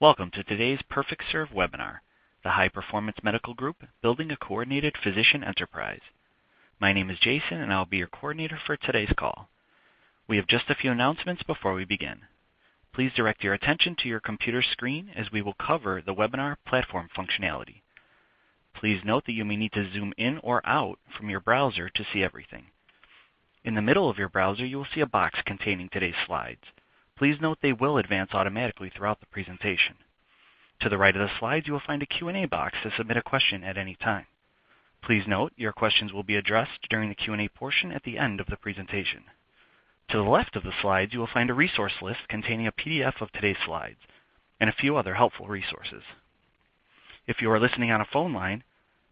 Welcome to today's PerfectServe webinar, the High Performance Medical Group, Building a Coordinated Physician Enterprise. My name is Jason and I'll be your coordinator for today's call. We have just a few announcements before we begin. Please direct your attention to your computer screen as we will cover the webinar platform functionality. Please note that you may need to zoom in or out from your browser to see everything. In the middle of your browser, you will see a box containing today's slides. Please note they will advance automatically throughout the presentation. To the right of the slides, you will find a Q&A box to submit a question at any time. Please note your questions will be addressed during the Q&A portion at the end of the presentation. To the left of the slides, you will find a resource list containing a PDF of today's slides and a few other helpful resources. If you are listening on a phone line,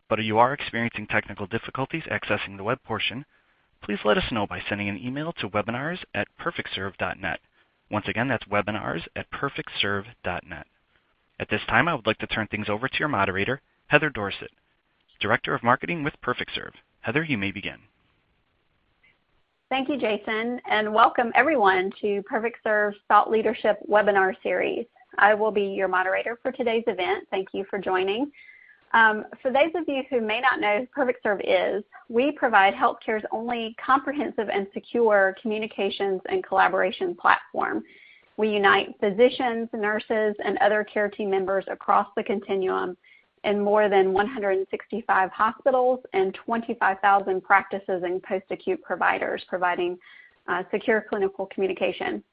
but you are experiencing technical difficulties accessing the web portion, please let us know by sending an email to webinars@perfectserve.net. Once again, that's webinars@perfectserve.net. At this time, I would like to turn things over to your moderator, Heather Dorsett, Director of Marketing with PerfectServe. Heather, you may begin. Thank you, Jason, and welcome everyone to PerfectServe's Thought Leadership webinar series. I will be your moderator for today's event. Thank you for joining. For those of you who may not know who PerfectServe is, we provide healthcare's only comprehensive and secure communications and collaboration platform. We unite physicians, nurses, and other care team members across the continuum in more than 165 hospitals and 25,000 practices and post-acute providers, providing secure clinical communication.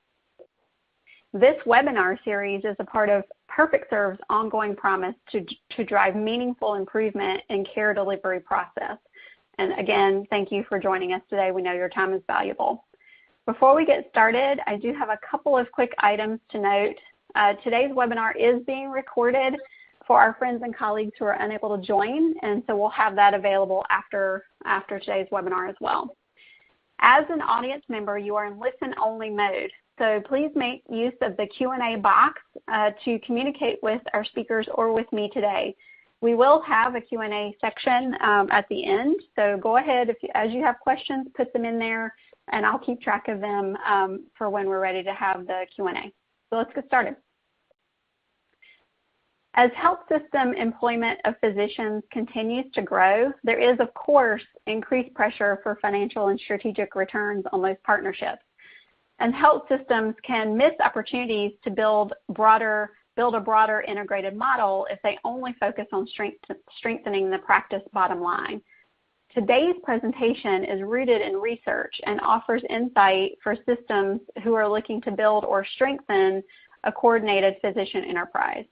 This webinar series is a part of PerfectServe's ongoing promise to drive meaningful improvement in care delivery process. And again, thank you for joining us today. We know your time is valuable. Before we get started, I do have a couple of quick items to note. Today's webinar is being recorded for our friends and colleagues who are unable to join, and so we'll have that available after today's webinar as well. As an audience member, you are in listen-only mode. So please make use of the Q&A box to communicate with our speakers or with me today. We will have a Q&A section at the end, so go ahead, as you have questions, put them in there, and I'll keep track of them for when we're ready to have the Q&A. So let's get started. As health system employment of physicians continues to grow, there is, of course, increased pressure for financial and strategic returns on those partnerships. And health systems can miss opportunities to build a broader integrated model if they only focus on strengthening the practice bottom line. Today's presentation is rooted in research and offers insight for systems who are looking to build or strengthen a coordinated physician enterprise.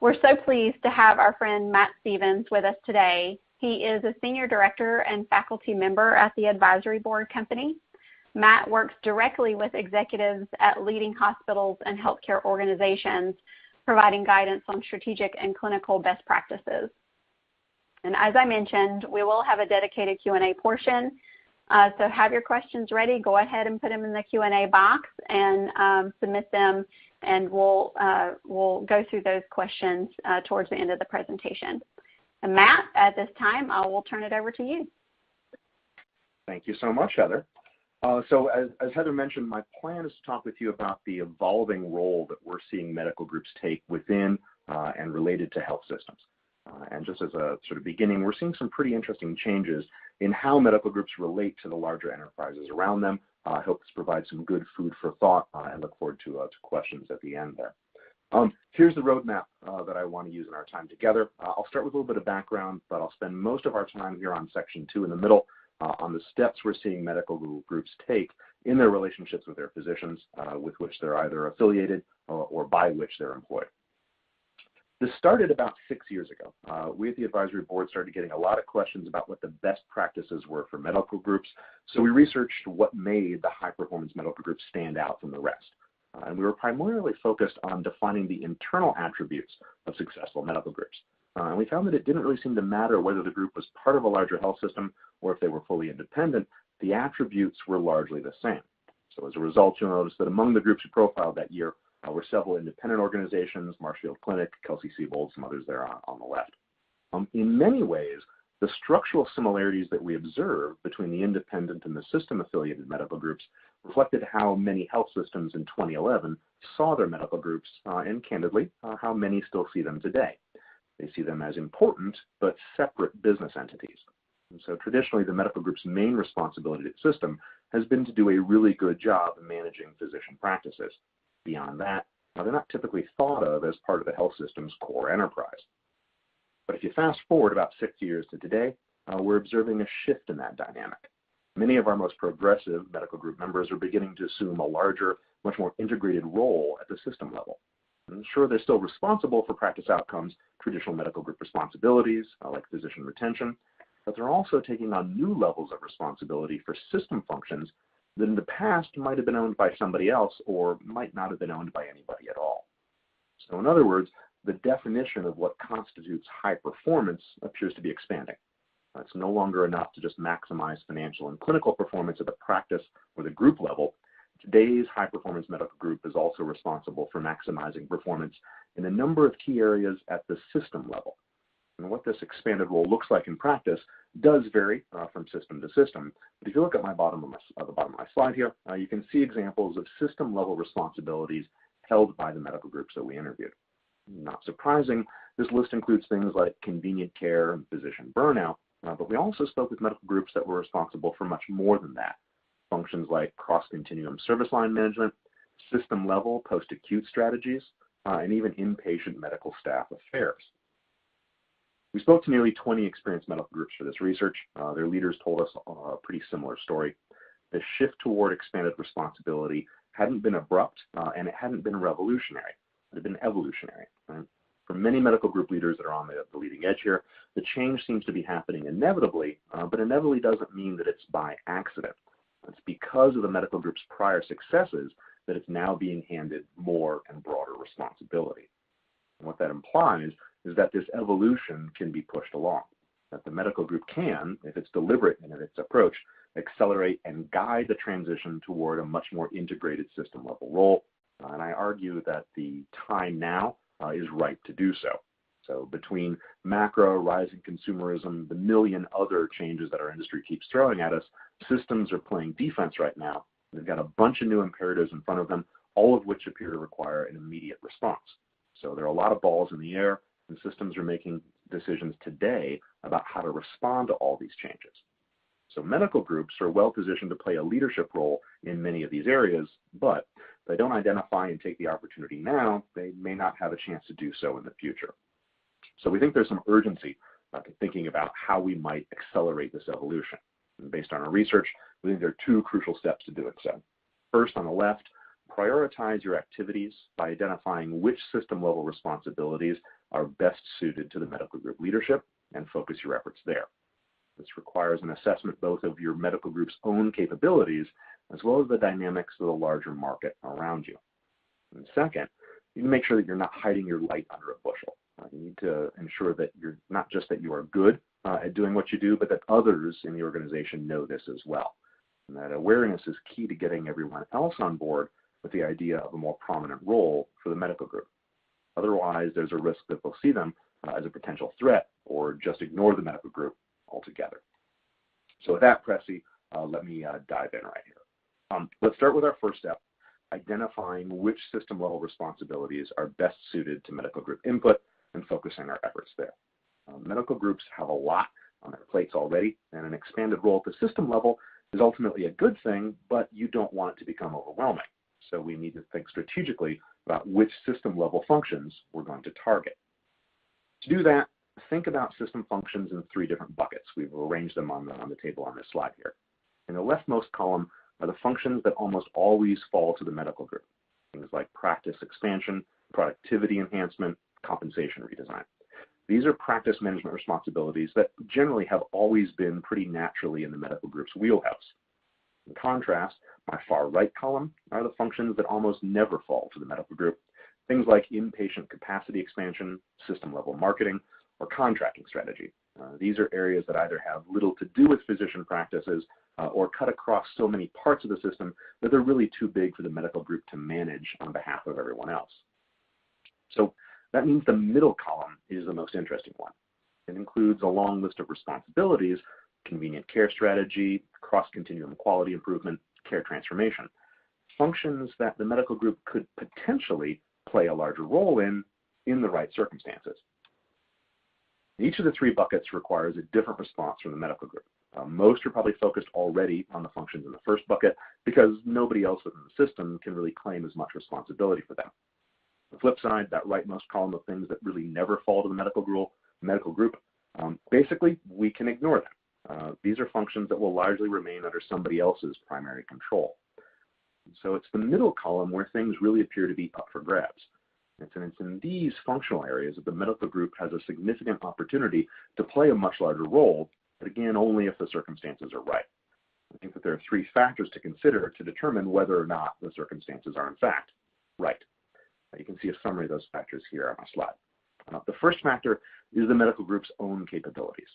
We're so pleased to have our friend Matt Stevens with us today. He is a senior director and faculty member at the advisory board company. Matt works directly with executives at leading hospitals and healthcare organizations, providing guidance on strategic and clinical best practices. And as I mentioned, we will have a dedicated Q&A portion. So have your questions ready. Go ahead and put them in the Q&A box and submit them, and we'll go through those questions towards the end of the presentation. And Matt, at this time, I will turn it over to you. Thank you so much, Heather. So as Heather mentioned, my plan is to talk with you about the evolving role that we're seeing medical groups take within and related to health systems. And just as a sort of beginning, we're seeing some pretty interesting changes in how medical groups relate to the larger enterprises around them. I hope this provides some good food for thought and look forward to questions at the end there. Here's the roadmap that I want to use in our time together. I'll start with a little bit of background, but I'll spend most of our time here on section 2 in the middle on the steps we're seeing medical groups take in their relationships with their physicians with which they're either affiliated or by which they're employed. This started about 6 years ago. We at the advisory board started getting a lot of questions about what the best practices were for medical groups, so we researched what made the high-performance medical groups stand out from the rest. And we were primarily focused on defining the internal attributes of successful medical groups. And we found that it didn't really seem to matter whether the group was part of a larger health system or if they were fully independent. The attributes were largely the same. So as a result, you'll notice that among the groups we profiled that year were several independent organizations, Marshfield Clinic, Kelsey-Seybold, some others there on the left. In many ways, the structural similarities that we observed between the independent and the system-affiliated medical groups reflected how many health systems in 2011 saw their medical groups, and candidly, how many still see them today. They see them as important but separate business entities. And so traditionally, the medical group's main responsibility to the system has been to do a really good job of managing physician practices. Beyond that, they're not typically thought of as part of the health system's core enterprise. But if you fast forward about 6 years to today, we're observing a shift in that dynamic. Many of our most progressive medical group members are beginning to assume a larger, much more integrated role at the system level. And sure, they're still responsible for practice outcomes, traditional medical group responsibilities, like physician retention, but they're also taking on new levels of responsibility for system functions that in the past might have been owned by somebody else or might not have been owned by anybody at all. So in other words, the definition of what constitutes high performance appears to be expanding. It's no longer enough to just maximize financial and clinical performance at the practice or the group level. Today's high-performance medical group is also responsible for maximizing performance in a number of key areas at the system level. And what this expanded role looks like in practice does vary from system to system. But if you look at the bottom of my slide here, you can see examples of system-level responsibilities held by the medical groups that we interviewed. Not surprising, this list includes things like convenient care and physician burnout, but we also spoke with medical groups that were responsible for much more than that. Functions like cross-continuum service line management, system-level post-acute strategies, and even inpatient medical staff affairs. We spoke to nearly 20 experienced medical groups for this research. Their leaders told us a pretty similar story. The shift toward expanded responsibility hadn't been abrupt, and it hadn't been revolutionary. It had been evolutionary. Right? For many medical group leaders that are on the leading edge here, the change seems to be happening inevitably, but inevitably doesn't mean that it's by accident. It's because of the medical group's prior successes that it's now being handed more and broader responsibility. And what that implies is that this evolution can be pushed along, that the medical group can, if it's deliberate in its approach, accelerate and guide the transition toward a much more integrated system-level role. And I argue that the time now is right to do so. So between macro, rising consumerism, the million other changes that our industry keeps throwing at us, systems are playing defense right now. They've got a bunch of new imperatives in front of them, all of which appear to require an immediate response. So there are a lot of balls in the air, and systems are making decisions today about how to respond to all these changes. So medical groups are well positioned to play a leadership role in many of these areas, but if they don't identify and take the opportunity now, they may not have a chance to do so in the future. So we think there's some urgency to thinking about how we might accelerate this evolution. And based on our research, we think there are two crucial steps to doing so. First, on the left, prioritize your activities by identifying which system-level responsibilities are best suited to the medical group leadership and focus your efforts there. This requires an assessment both of your medical group's own capabilities as well as the dynamics of the larger market around you. And second, you need to make sure that you're not hiding your light under a bushel. You need to ensure that you're not just that you are good at doing what you do, but that others in the organization know this as well. And that awareness is key to getting everyone else on board with the idea of a more prominent role for the medical group. Otherwise, there's a risk that they'll see them as a potential threat or just ignore the medical group altogether. So with that, Pressy, let me dive in right here. Let's start with our first step, identifying which system-level responsibilities are best suited to medical group input and focusing our efforts there. Medical groups have a lot on their plates already, and an expanded role at the system level is ultimately a good thing, but you don't want it to become overwhelming. So we need to think strategically about which system-level functions we're going to target. To do that, think about system functions in three different buckets. We've arranged them on the table on this slide here. In the leftmost column are the functions that almost always fall to the medical group, things like practice expansion, productivity enhancement, compensation redesign. These are practice management responsibilities that generally have always been pretty naturally in the medical group's wheelhouse. In contrast, my far right column are the functions that almost never fall to the medical group, things like inpatient capacity expansion, system-level marketing, or contracting strategy. These are areas that either have little to do with physician practices or cut across so many parts of the system that they're really too big for the medical group to manage on behalf of everyone else. So that means the middle column is the most interesting one. It includes a long list of responsibilities: convenient care strategy, cross-continuum quality improvement, care transformation. functions that the medical group could potentially play a larger role in the right circumstances. Each of the three buckets requires a different response from the medical group. Most are probably focused already on the functions in the first bucket because nobody else within the system can really claim as much responsibility for them. The flip side, that rightmost column of things that really never fall to the medical group, basically we can ignore them. These are functions that will largely remain under somebody else's primary control. So it's the middle column where things really appear to be up for grabs. It's in these functional areas that the medical group has a significant opportunity to play a much larger role, but again, only if the circumstances are right. I think that there are three factors to consider to determine whether or not the circumstances are in fact right. You can see a summary of those factors here on my slide. The first factor is the medical group's own capabilities.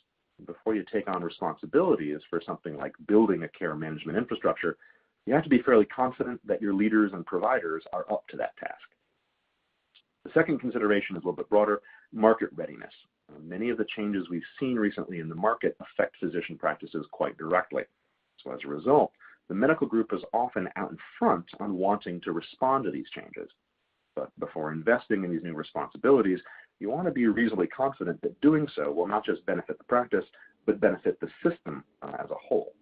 Before you take on responsibilities for something like building a care management infrastructure, you have to be fairly confident that your leaders and providers are up to that task. The second consideration is a little bit broader, market readiness. Many of the changes we've seen recently in the market affect physician practices quite directly. So as a result, the medical group is often out in front on wanting to respond to these changes. But before investing in these new responsibilities, you want to be reasonably confident that doing so will not just benefit the practice, but benefit the system as a whole.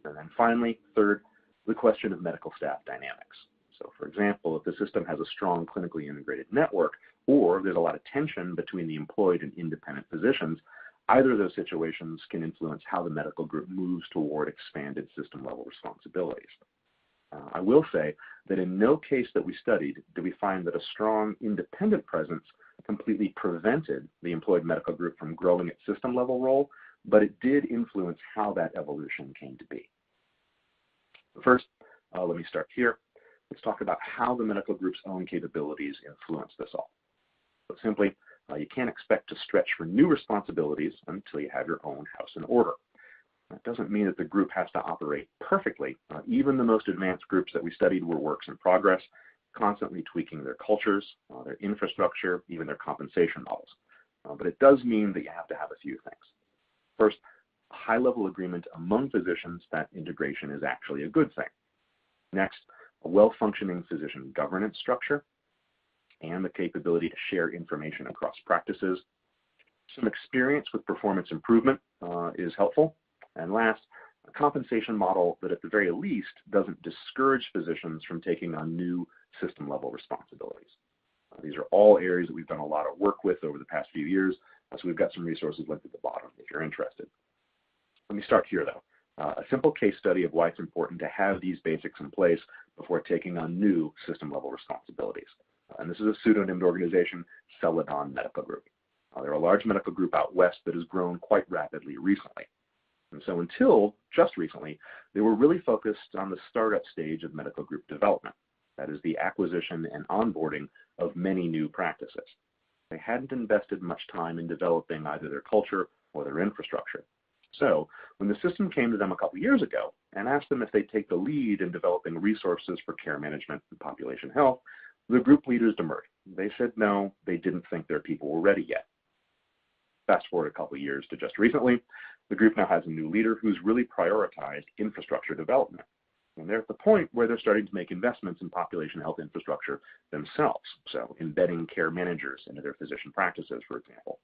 And then finally, third, the question of medical staff dynamics. So for example, if the system has a strong clinically integrated network, or there's a lot of tension between the employed and independent physicians, either of those situations can influence how the medical group moves toward expanded system-level responsibilities. I will say that in no case that we studied did we find that a strong independent presence completely prevented the employed medical group from growing its system-level role, but it did influence how that evolution came to be. First, let me start here. Let's talk about how the medical group's own capabilities influence this all. But simply, you can't expect to stretch for new responsibilities until you have your own house in order. That doesn't mean that the group has to operate perfectly. Even the most advanced groups that we studied were works in progress, constantly tweaking their cultures, their infrastructure, even their compensation models. But it does mean that you have to have a few things. First, a high-level agreement among physicians that integration is actually a good thing. Next, a well-functioning physician governance structure and the capability to share information across practices. Some experience with performance improvement is helpful. And last, a compensation model that at the very least doesn't discourage physicians from taking on new system-level responsibilities. These are all areas that we've done a lot of work with over the past few years, so we've got some resources linked at the bottom if you're interested. Let me start here though. A simple case study of why it's important to have these basics in place before taking on new system-level responsibilities. And this is a pseudonym organization, Celadon Medical Group. They're a large medical group out west that has grown quite rapidly recently. And so until just recently, they were really focused on the startup stage of medical group development. That is the acquisition and onboarding of many new practices. They hadn't invested much time in developing either their culture or their infrastructure. So when the system came to them a couple years ago and asked them if they'd take the lead in developing resources for care management and population health, the group leaders demurred. They said no, they didn't think their people were ready yet. Fast forward a couple years to just recently, the group now has a new leader who's really prioritized infrastructure development. And they're at the point where they're starting to make investments in population health infrastructure themselves, so embedding care managers into their physician practices, for example.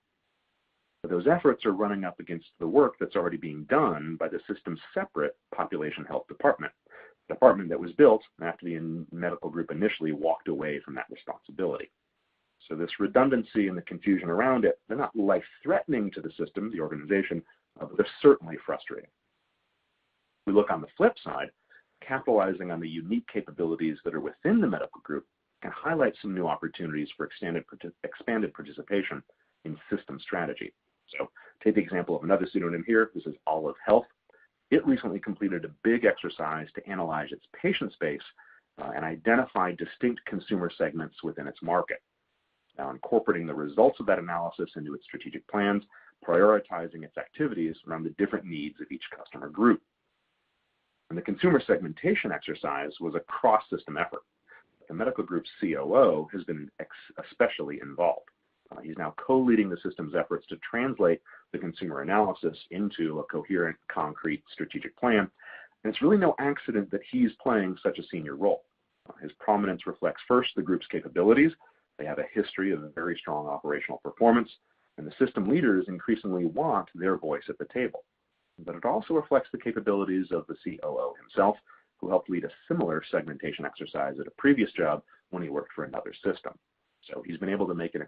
But those efforts are running up against the work that's already being done by the system's separate population health department, a department that was built after the medical group initially walked away from that responsibility. So this redundancy and the confusion around it, they're not life-threatening to the system, the organization, but they're certainly frustrating. If we look on the flip side, capitalizing on the unique capabilities that are within the medical group can highlight some new opportunities for expanded participation in system strategy. So take the example of another pseudonym here. This is Olive Health. It recently completed a big exercise to analyze its patient space and identify distinct consumer segments within its market. Now, incorporating the results of that analysis into its strategic plans, prioritizing its activities around the different needs of each customer group. And the consumer segmentation exercise was a cross-system effort. The medical group's COO has been especially involved. He's now co-leading the system's efforts to translate the consumer analysis into a coherent, concrete strategic plan. And it's really no accident that he's playing such a senior role. His prominence reflects first the group's capabilities. They have a history of very strong operational performance, and the system leaders increasingly want their voice at the table. But it also reflects the capabilities of the COO himself, who helped lead a similar segmentation exercise at a previous job when he worked for another system. So he's been able to make an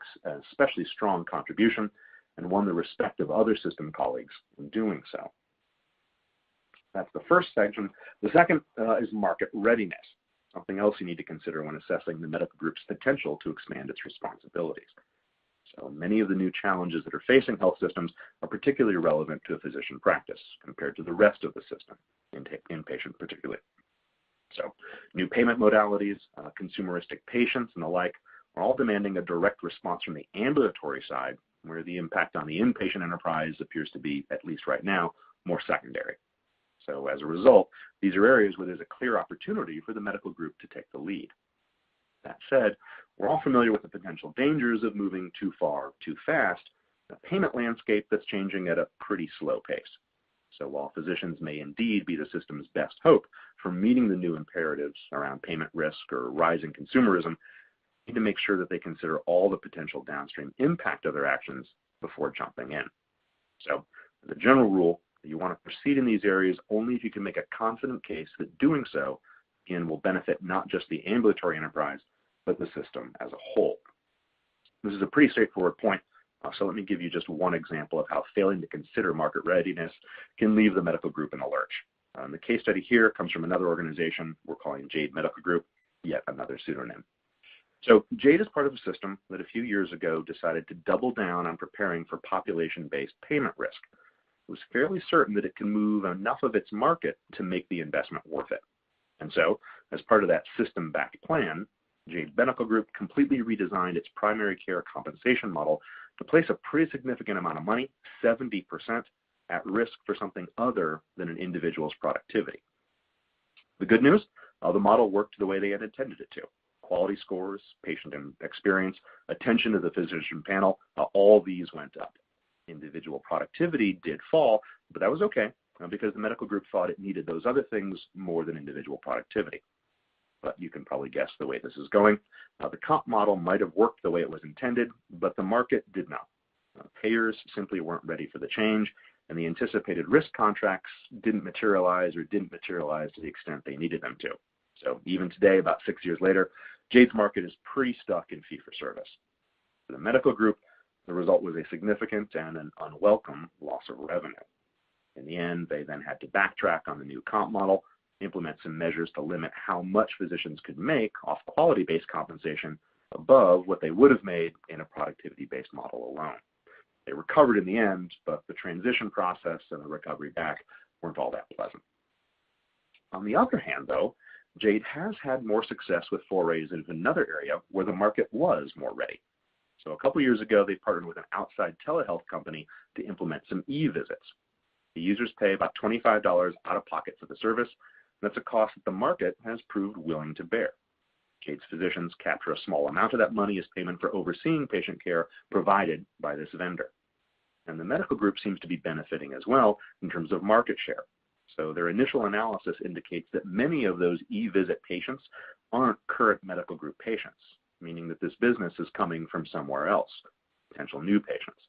especially strong contribution and won the respect of other system colleagues in doing so. That's the first section. The second is market readiness, something else you need to consider when assessing the medical group's potential to expand its responsibilities. So many of the new challenges that are facing health systems are particularly relevant to a physician practice compared to the rest of the system, inpatient particularly. So new payment modalities, consumeristic patients, and the like are all demanding a direct response from the ambulatory side, where the impact on the inpatient enterprise appears to be, at least right now, more secondary. So as a result, these are areas where there's a clear opportunity for the medical group to take the lead. That said, we're all familiar with the potential dangers of moving too far, too fast, a payment landscape that's changing at a pretty slow pace. So while physicians may indeed be the system's best hope for meeting the new imperatives around payment risk or rising consumerism, they need to make sure that they consider all the potential downstream impact of their actions before jumping in. So as a general rule, you want to proceed in these areas only if you can make a confident case that doing so, again, will benefit not just the ambulatory enterprise, but the system as a whole. This is a pretty straightforward point, so let me give you just one example of how failing to consider market readiness can leave the medical group in a lurch. The case study here comes from another organization we're calling Jade Medical Group, yet another pseudonym. So Jade is part of a system that a few years ago decided to double down on preparing for population-based payment risk. It was fairly certain that it can move enough of its market to make the investment worth it. And so, as part of that system-backed plan, Jade Medical Group completely redesigned its primary care compensation model to place a pretty significant amount of money, 70%, at risk for something other than an individual's productivity. The good news, the model worked the way they had intended it to. Quality scores, patient experience, attention to the physician panel, all these went up. Individual productivity did fall, but that was okay because the medical group thought it needed those other things more than individual productivity. But you can probably guess the way this is going. The comp model might have worked the way it was intended, but the market did not. Payers simply weren't ready for the change, and the anticipated risk contracts didn't materialize to the extent they needed them to. So even today, about 6 years later, Jade's market is pretty stuck in fee-for-service. For the medical group, the result was a significant and an unwelcome loss of revenue. In the end, they then had to backtrack on the new comp model, implement some measures to limit how much physicians could make off quality-based compensation above what they would have made in a productivity-based model alone. They recovered in the end, but the transition process and the recovery back weren't all that pleasant. On the other hand, though, Jade has had more success with forays into another area where the market was more ready. So a couple years ago, they partnered with an outside telehealth company to implement some e-visits. The users pay about $25 out of pocket for the service, and that's a cost that the market has proved willing to bear. Jade's physicians capture a small amount of that money as payment for overseeing patient care provided by this vendor. And the medical group seems to be benefiting as well in terms of market share. So their initial analysis indicates that many of those e-visit patients aren't current medical group patients, meaning that this business is coming from somewhere else, potential new patients.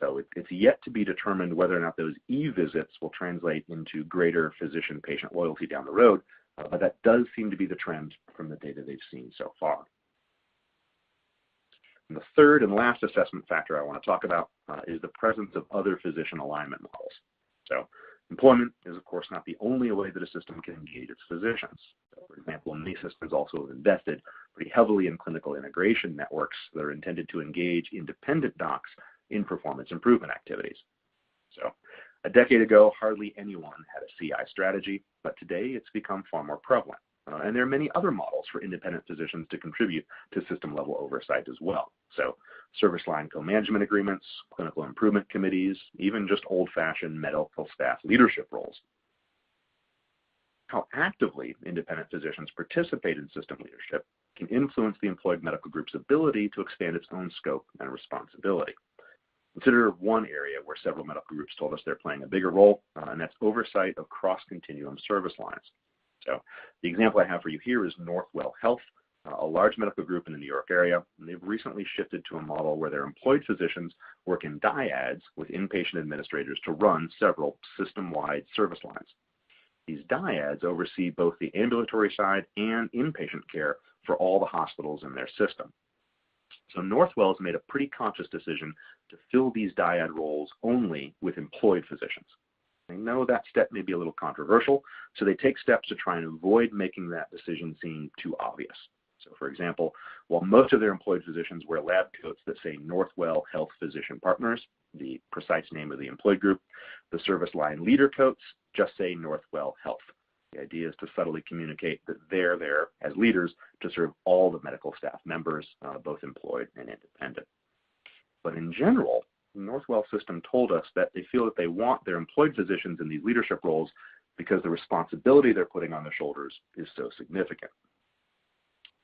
So it's yet to be determined whether or not those e-visits will translate into greater physician-patient loyalty down the road, but that does seem to be the trend from the data they've seen so far. And the third and last assessment factor I want to talk about is the presence of other physician alignment models. So employment is, of course, not the only way that a system can engage its physicians. So, for example, many systems also have invested pretty heavily in clinical integration networks that are intended to engage independent docs in performance improvement activities. So a decade ago, hardly anyone had a CI strategy, but today it's become far more prevalent. And there are many other models for independent physicians to contribute to system-level oversight as well. So service line co-management agreements, clinical improvement committees, even just old-fashioned medical staff leadership roles. How actively independent physicians participate in system leadership can influence the employed medical group's ability to expand its own scope and responsibility. Consider one area where several medical groups told us they're playing a bigger role, and that's oversight of cross-continuum service lines. So the example I have for you here is Northwell Health, a large medical group in the New York area, and they've recently shifted to a model where their employed physicians work in dyads with inpatient administrators to run several system-wide service lines. These dyads oversee both the ambulatory side and inpatient care for all the hospitals in their system. So Northwell's made a pretty conscious decision to fill these dyad roles only with employed physicians. They know that step may be a little controversial, so they take steps to try and avoid making that decision seem too obvious. So for example, while most of their employed physicians wear lab coats that say Northwell Health Physician Partners, the precise name of the employed group, the service line leader coats just say Northwell Health. The idea is to subtly communicate that they're there as leaders to serve all the medical staff members, both employed and independent. But in general, the Northwell system told us that they feel that they want their employed physicians in these leadership roles because the responsibility they're putting on their shoulders is so significant.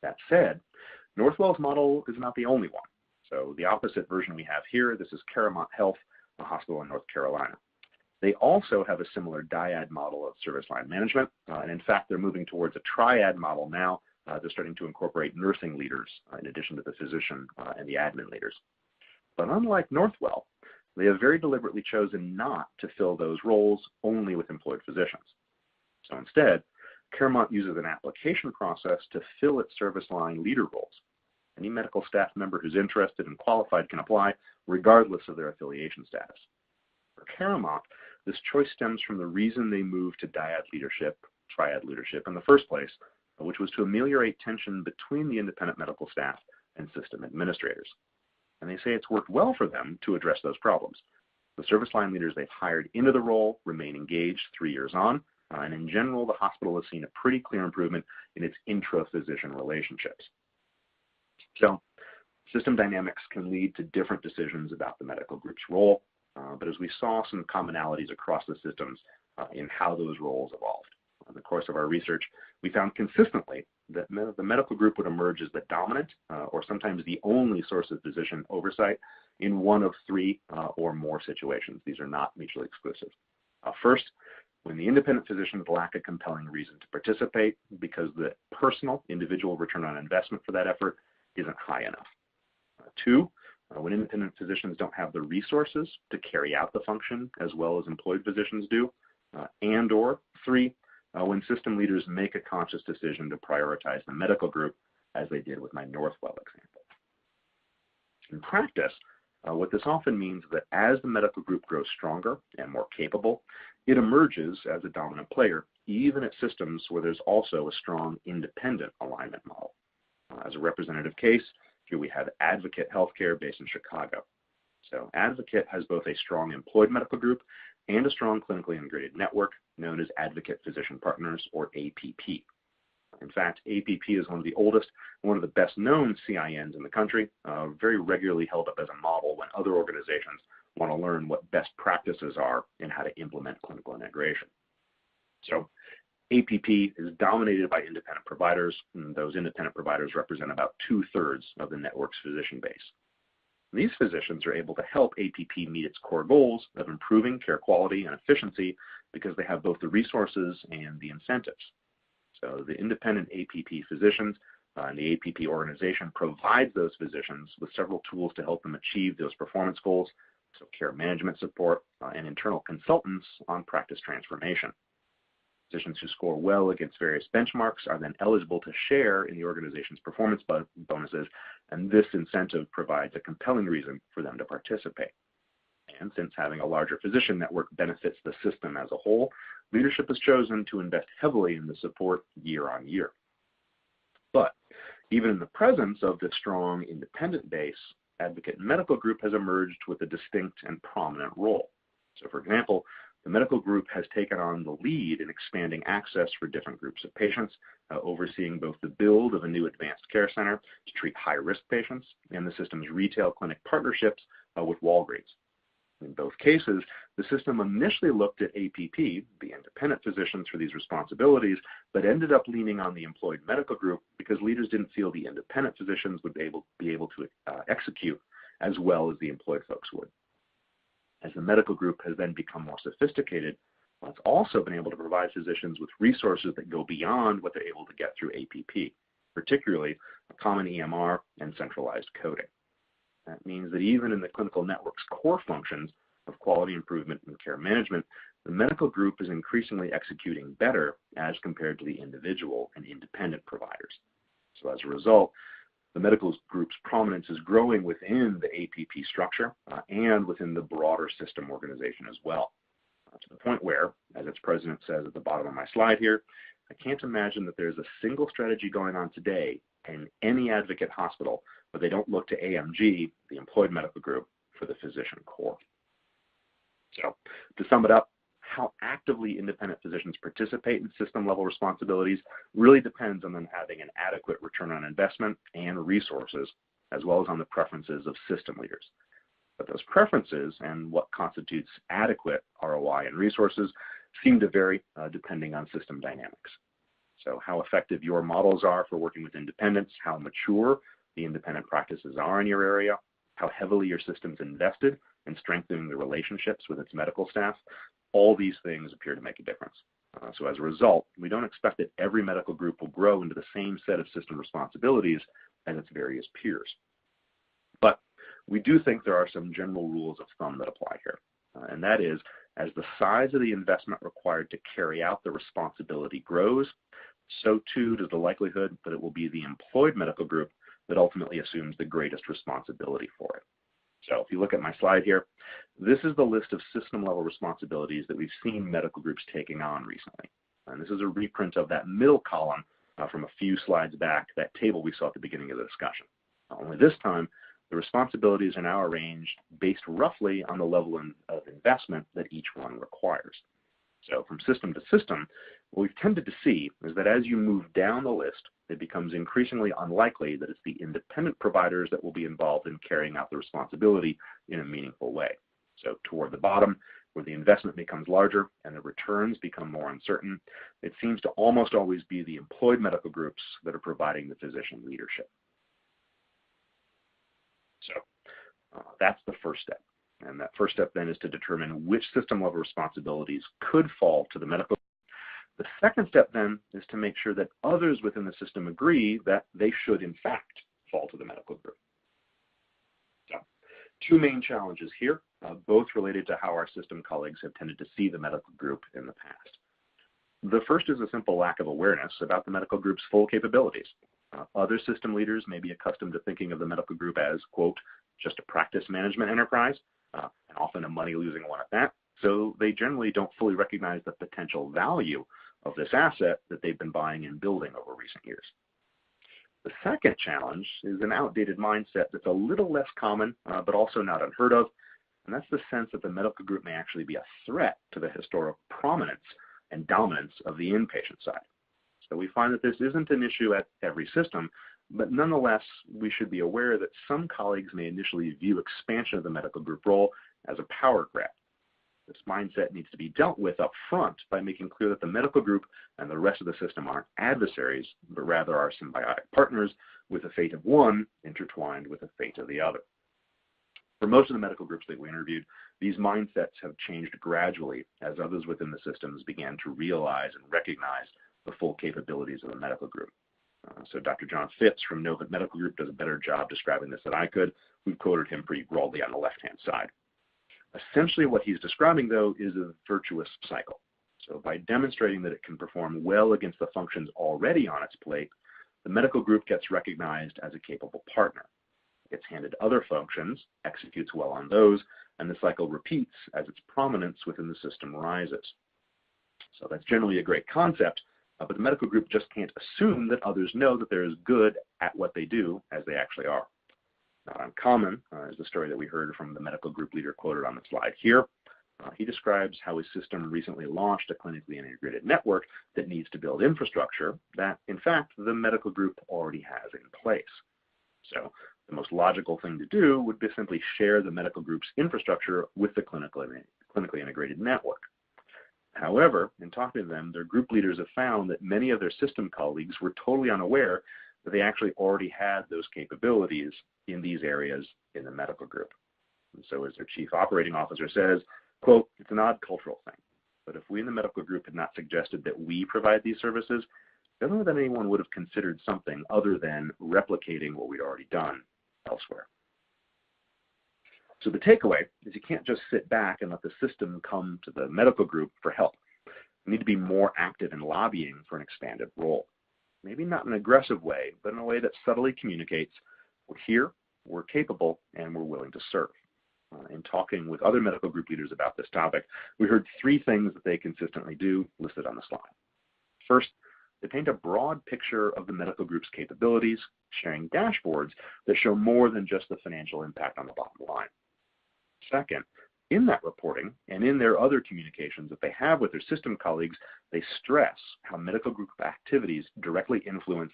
That said, Northwell's model is not the only one. So the opposite version we have here, this is Caramont Health, a hospital in North Carolina. They also have a similar dyad model of service line management, and in fact, they're moving towards a triad model now. They're starting to incorporate nursing leaders in addition to the physician and the admin leaders. But unlike Northwell, they have very deliberately chosen not to fill those roles only with employed physicians. So instead, Caramont uses an application process to fill its service line leader roles. Any medical staff member who's interested and qualified can apply, regardless of their affiliation status. For Caramont, this choice stems from the reason they moved to triad leadership in the first place, which was to ameliorate tension between the independent medical staff and system administrators. And they say it's worked well for them to address those problems. The service line leaders they've hired into the role remain engaged 3 years on, and in general, the hospital has seen a pretty clear improvement in its intra-physician relationships. So, system dynamics can lead to different decisions about the medical group's role, but as we saw some commonalities across the systems in how those roles evolved. In the course of our research, we found consistently that the medical group would emerge as the dominant or sometimes the only source of physician oversight in one of three or more situations. These are not mutually exclusive. First, when the independent physicians lack a compelling reason to participate because the personal, individual return on investment for that effort isn't high enough. Two, when independent physicians don't have the resources to carry out the function as well as employed physicians do. And or three, when system leaders make a conscious decision to prioritize the medical group, as they did with my Northwell example. In practice, what this often means is that as the medical group grows stronger and more capable, it emerges as a dominant player, even at systems where there's also a strong independent alignment model. As a representative case, here we have Advocate Healthcare based in Chicago. So Advocate has both a strong employed medical group and a strong clinically integrated network known as Advocate Physician Partners, or APP. In fact, APP is one of the oldest and one of the best known CINs in the country, very regularly held up as a model when other organizations want to learn what best practices are and how to implement clinical integration. So APP is dominated by independent providers, and those independent providers represent about 2/3 of the network's physician base. These physicians are able to help APP meet its core goals of improving care quality and efficiency because they have both the resources and the incentives. So the independent APP physicians and the APP organization provides those physicians with several tools to help them achieve those performance goals, so care management support and internal consultants on practice transformation. Physicians who score well against various benchmarks are then eligible to share in the organization's performance bonuses, and this incentive provides a compelling reason for them to participate. And since having a larger physician network benefits the system as a whole, leadership has chosen to invest heavily in the support year on year. But even in the presence of this strong independent base, Advocate Medical Group has emerged with a distinct and prominent role. So for example, the medical group has taken on the lead in expanding access for different groups of patients, overseeing both the build of a new advanced care center to treat high-risk patients and the system's retail clinic partnerships with Walgreens. In both cases, the system initially looked at APP, the independent physicians, for these responsibilities, but ended up leaning on the employed medical group because leaders didn't feel the independent physicians would be able to execute as well as the employed folks would. As the medical group has then become more sophisticated, well, it's also been able to provide physicians with resources that go beyond what they're able to get through APP, particularly a common EMR and centralized coding. That means that even in the clinical network's core functions of quality improvement and care management, the medical group is increasingly executing better as compared to the individual and independent providers. So as a result, the medical group's prominence is growing within the APP structure and within the broader system organization as well, to the point where, as its president says at the bottom of my slide here, I can't imagine that there's a single strategy going on today in any advocate hospital where they don't look to AMG, the employed medical group, for the physician core. So, to sum it up, how actively independent physicians participate in system-level responsibilities really depends on them having an adequate return on investment and resources, as well as on the preferences of system leaders. But those preferences and what constitutes adequate ROI and resources seem to vary depending on system dynamics. So how effective your models are for working with independents, how mature the independent practices are in your area, how heavily your system's invested in strengthening the relationships with its medical staff, all these things appear to make a difference. So as a result, we don't expect that every medical group will grow into the same set of system responsibilities as its various peers. But we do think there are some general rules of thumb that apply here. And that is, as the size of the investment required to carry out the responsibility grows, so too does the likelihood that it will be the employed medical group that ultimately assumes the greatest responsibility for it. So if you look at my slide here, this is the list of system-level responsibilities that we've seen medical groups taking on recently. And this is a reprint of that middle column from a few slides back, that table we saw at the beginning of the discussion. Only this time, the responsibilities are now arranged based roughly on the level of investment that each one requires. So from system to system, what we've tended to see is that as you move down the list, it becomes increasingly unlikely that it's the independent providers that will be involved in carrying out the responsibility in a meaningful way. So toward the bottom, where the investment becomes larger and the returns become more uncertain, it seems to almost always be the employed medical groups that are providing the physician leadership. So that's the first step. And that first step then is to determine which system-level responsibilities could fall to the medical group. The second step then is to make sure that others within the system agree that they should in fact fall to the medical group. So, two main challenges here, both related to how our system colleagues have tended to see the medical group in the past. The first is a simple lack of awareness about the medical group's full capabilities. Other system leaders may be accustomed to thinking of the medical group as, quote, just a practice management enterprise, and often a money-losing one at that, so they generally don't fully recognize the potential value of this asset that they've been buying and building over recent years. The second challenge is an outdated mindset that's a little less common, but also not unheard of, and that's the sense that the medical group may actually be a threat to the historical prominence and dominance of the inpatient side. So we find that this isn't an issue at every system, but nonetheless, we should be aware that some colleagues may initially view expansion of the medical group role as a power grab. This mindset needs to be dealt with up front by making clear that the medical group and the rest of the system aren't adversaries, but rather are symbiotic partners with the fate of one intertwined with the fate of the other. For most of the medical groups that we interviewed, these mindsets have changed gradually as others within the systems began to realize and recognize the full capabilities of the medical group. So Dr. John Fitz from Novant Medical Group does a better job describing this than I could. We've quoted him pretty broadly on the left-hand side. Essentially what he's describing, though, is a virtuous cycle. So by demonstrating that it can perform well against the functions already on its plate, the medical group gets recognized as a capable partner. It gets handed other functions, executes well on those, and the cycle repeats as its prominence within the system rises. So that's generally a great concept, but the medical group just can't assume that others know that they're as good at what they do as they actually are. Not uncommon is the story that we heard from the medical group leader quoted on the slide here. He describes how his system recently launched a clinically integrated network that needs to build infrastructure that, in fact, the medical group already has in place. So the most logical thing to do would be simply share the medical group's infrastructure with the clinically integrated network. However, in talking to them, their group leaders have found that many of their system colleagues were totally unaware that they actually already had those capabilities in these areas in the medical group. And so as their chief operating officer says, quote, "It's an odd cultural thing, but if we in the medical group had not suggested that we provide these services, I don't know that anyone would have considered something other than replicating what we'd already done elsewhere." So the takeaway is you can't just sit back and let the system come to the medical group for help. You need to be more active in lobbying for an expanded role. Maybe not in an aggressive way, but in a way that subtly communicates, we're here, we're capable, and we're willing to serve. In talking with other medical group leaders about this topic, we heard 3 things that they consistently do listed on the slide. First, they paint a broad picture of the medical group's capabilities, sharing dashboards that show more than just the financial impact on the bottom line. Second, in that reporting and in their other communications that they have with their system colleagues, they stress how medical group activities directly influence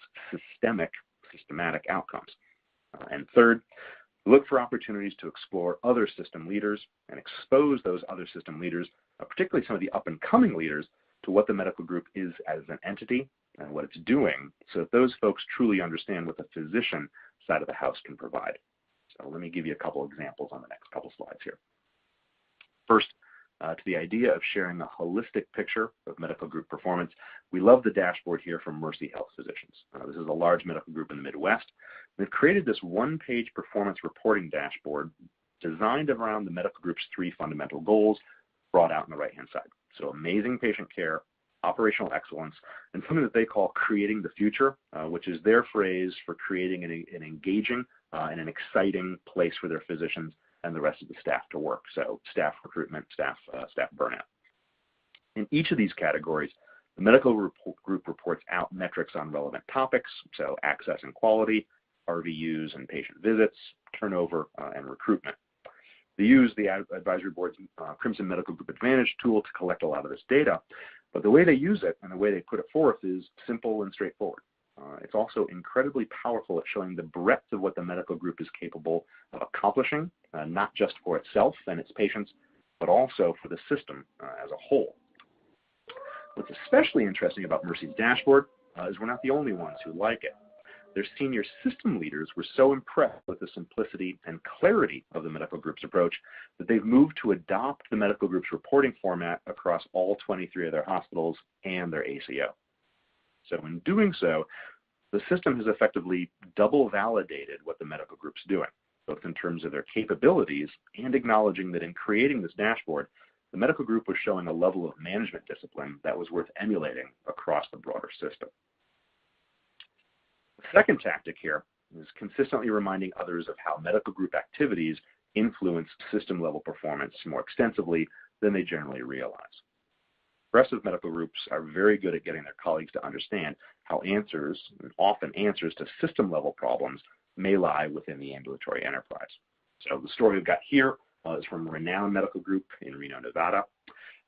systematic outcomes. And third, look for opportunities to explore other system leaders and expose those other system leaders, particularly some of the up-and-coming leaders, to what the medical group is as an entity and what it's doing, so that those folks truly understand what the physician side of the house can provide. So let me give you a couple examples on the next couple slides here. First, to the idea of sharing a holistic picture of medical group performance, we love the dashboard here from Mercy Health Physicians. This is a large medical group in the Midwest. They've created this one-page performance reporting dashboard designed around the medical group's 3 fundamental goals brought out on the right-hand side. So amazing patient care, operational excellence, and something that they call creating the future, which is their phrase for creating an engaging and an exciting place for their physicians and the rest of the staff to work. So staff recruitment, staff burnout. In each of these categories, the medical group reports out metrics on relevant topics, so access and quality, RVUs and patient visits, turnover, and recruitment. They use the advisory board's Crimson Medical Group Advantage tool to collect a lot of this data, but the way they use it and the way they put it forth is simple and straightforward. It's also incredibly powerful at showing the breadth of what the medical group is capable of accomplishing, not just for itself and its patients, but also for the system as a whole. What's especially interesting about Mercy's dashboard is we're not the only ones who like it. Their senior system leaders were so impressed with the simplicity and clarity of the medical group's approach that they've moved to adopt the medical group's reporting format across all 23 of their hospitals and their ACO. So in doing so, the system has effectively double validated what the medical group's doing, both in terms of their capabilities and acknowledging that in creating this dashboard, the medical group was showing a level of management discipline that was worth emulating across the broader system. The second tactic here is consistently reminding others of how medical group activities influence system-level performance more extensively than they generally realize. Progressive medical groups are very good at getting their colleagues to understand how answers, and often answers to system-level problems, may lie within the ambulatory enterprise. So the story we've got here is from a renowned medical group in Reno, Nevada,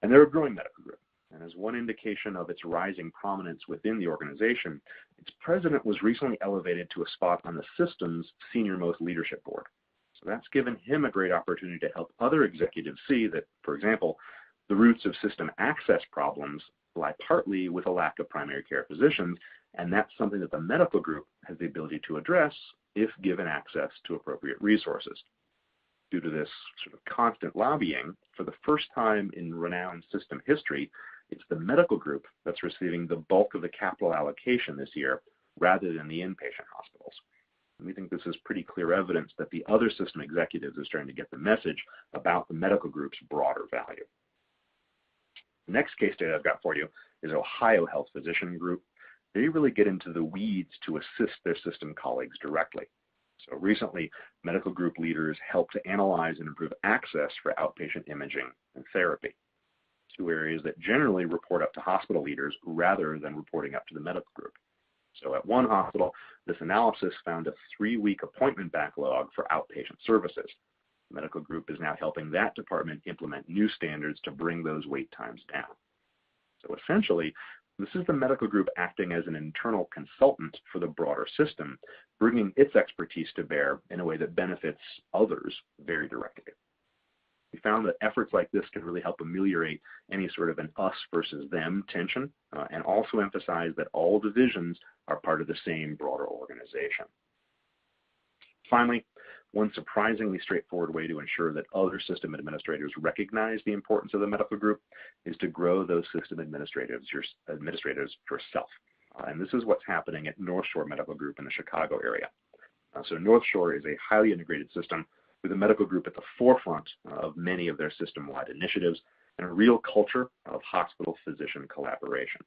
and they're a growing medical group. And as one indication of its rising prominence within the organization, its president was recently elevated to a spot on the system's senior-most leadership board. So that's given him a great opportunity to help other executives see that, for example, the roots of system access problems lie partly with a lack of primary care physicians, and that's something that the medical group has the ability to address if given access to appropriate resources. Due to this sort of constant lobbying, for the first time in renowned system history, it's the medical group that's receiving the bulk of the capital allocation this year rather than the inpatient hospitals. And we think this is pretty clear evidence that the other system executives are starting to get the message about the medical group's broader value. The next case study I've got for you is Ohio Health Physician Group. They really get into the weeds to assist their system colleagues directly. So recently, medical group leaders helped to analyze and improve access for outpatient imaging and therapy, 2 areas that generally report up to hospital leaders rather than reporting up to the medical group. So at one hospital, this analysis found a 3-week appointment backlog for outpatient services. The medical group is now helping that department implement new standards to bring those wait times down. So essentially, this is the medical group acting as an internal consultant for the broader system, bringing its expertise to bear in a way that benefits others very directly. We found that efforts like this can really help ameliorate any sort of an us versus them tension, and also emphasize that all divisions are part of the same broader organization. Finally, One surprisingly straightforward way to ensure that other system administrators recognize the importance of the medical group is to grow those system administrators yourself. And this is what's happening at North Shore Medical Group in the Chicago area. So North Shore is a highly integrated system with a medical group at the forefront of many of their system-wide initiatives and a real culture of hospital-physician collaboration.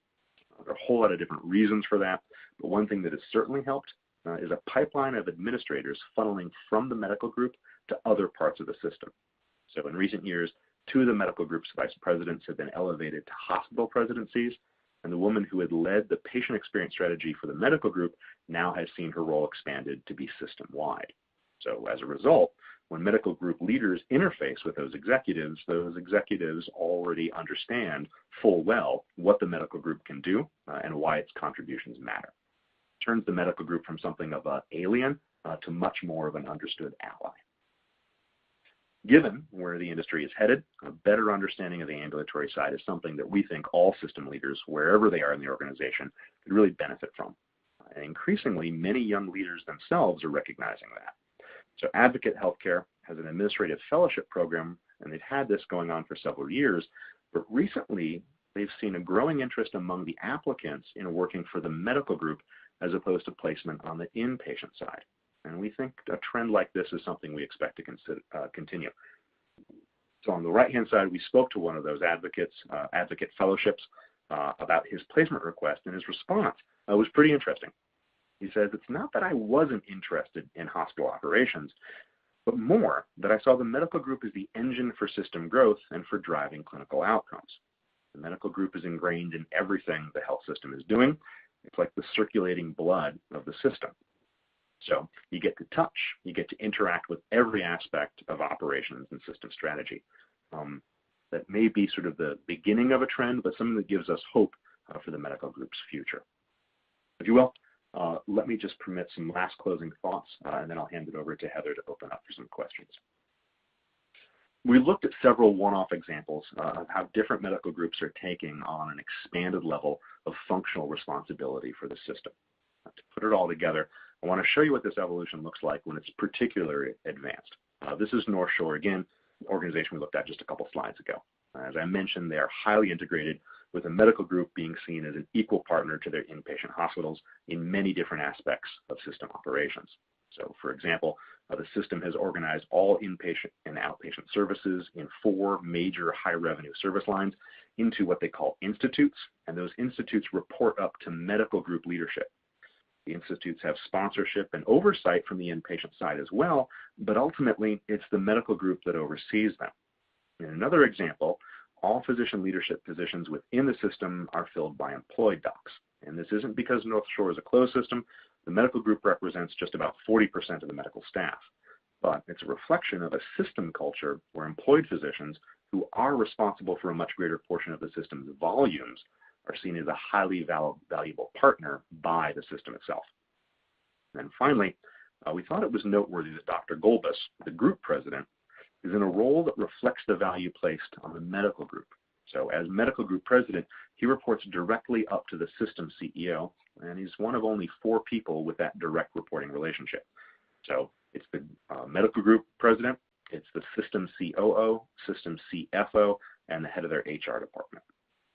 There are a whole lot of different reasons for that, but one thing that has certainly helped is a pipeline of administrators funneling from the medical group to other parts of the system. So in recent years, 2 of the medical group's vice presidents have been elevated to hospital presidencies, and the woman who had led the patient experience strategy for the medical group now has seen her role expanded to be system-wide. So as a result, when medical group leaders interface with those executives already understand full well what the medical group can do and why its contributions matter. It turns the medical group from something of an alien to much more of an understood ally. Given where the industry is headed, a better understanding of the ambulatory side is something that we think all system leaders, wherever they are in the organization, could really benefit from. And increasingly, many young leaders themselves are recognizing that. So Advocate Healthcare has an administrative fellowship program, and they've had this going on for several years, but recently they've seen a growing interest among the applicants in working for the medical group as opposed to placement on the inpatient side. And we think a trend like this is something we expect to continue. So on the right-hand side, we spoke to one of those advocate fellowships about his placement request, and his response was pretty interesting. He says, "It's not that I wasn't interested in hospital operations, but more that I saw the medical group as the engine for system growth and for driving clinical outcomes. The medical group is ingrained in everything the health system is doing. It's like the circulating blood of the system. So you get to touch, you get to interact with every aspect of operations and system strategy." That may be sort of the beginning of a trend, but something that gives us hope for the medical group's future. If you will, let me just permit some last closing thoughts, and then I'll hand it over to Heather to open up for some questions. We looked at several one-off examples of how different medical groups are taking on an expanded level of functional responsibility for the system. To put it all together, I want to show you what this evolution looks like when it's particularly advanced. This is North Shore, again, an organization we looked at just a couple slides ago. As I mentioned, they are highly integrated, with a medical group being seen as an equal partner to their inpatient hospitals in many different aspects of system operations. So, for example, the system has organized all inpatient and outpatient services in 4 major high-revenue service lines into what they call institutes, and those institutes report up to medical group leadership. The institutes have sponsorship and oversight from the inpatient side as well, but ultimately it's the medical group that oversees them. In another example, all physician leadership positions within the system are filled by employed docs. And this isn't because North Shore is a closed system. The medical group represents just about 40% of the medical staff. But it's a reflection of a system culture where employed physicians, who are responsible for a much greater portion of the system's volumes, are seen as a highly valuable partner by the system itself. And finally, we thought it was noteworthy that Dr. Golbus, the group president, is in a role that reflects the value placed on the medical group. So as medical group president, he reports directly up to the system CEO, and he's one of only 4 people with that direct reporting relationship. So it's the medical group president, it's the system COO, system CFO, and the head of their HR department.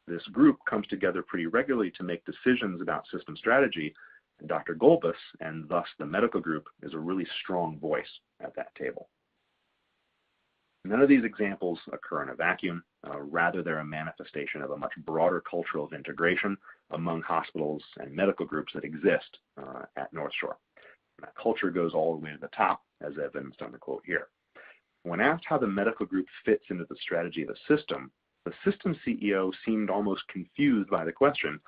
This group comes together pretty regularly to make decisions about system strategy, and Dr. Golbus, and thus the medical group, is a really strong voice at that table. None of these examples occur in a vacuum. Rather, they're a manifestation of a much broader culture of integration among hospitals and medical groups that exist at North Shore. And that culture goes all the way to the top, as evidenced on the quote here. When asked how the medical group fits into the strategy of the system CEO seemed almost confused by the question,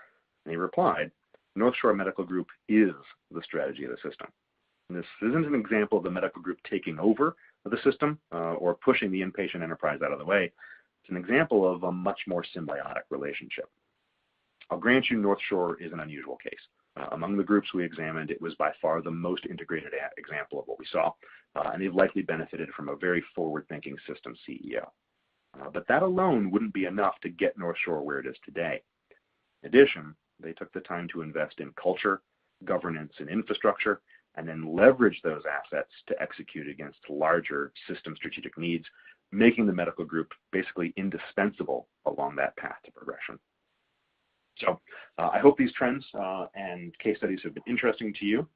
and he replied, "North Shore Medical Group is the strategy of the system." And this isn't an example of the medical group taking over the system or pushing the inpatient enterprise out of the way. It's an example of a much more symbiotic relationship. I'll grant you North Shore is an unusual case. Among the groups we examined, it was by far the most integrated example of what we saw, and they've likely benefited from a very forward-thinking system CEO. But that alone wouldn't be enough to get North Shore where it is today. In addition, they took the time to invest in culture, governance, and infrastructure, and then leverage those assets to execute against larger system strategic needs, making the medical group basically indispensable along that path to progression. So I hope these trends and case studies have been interesting to you.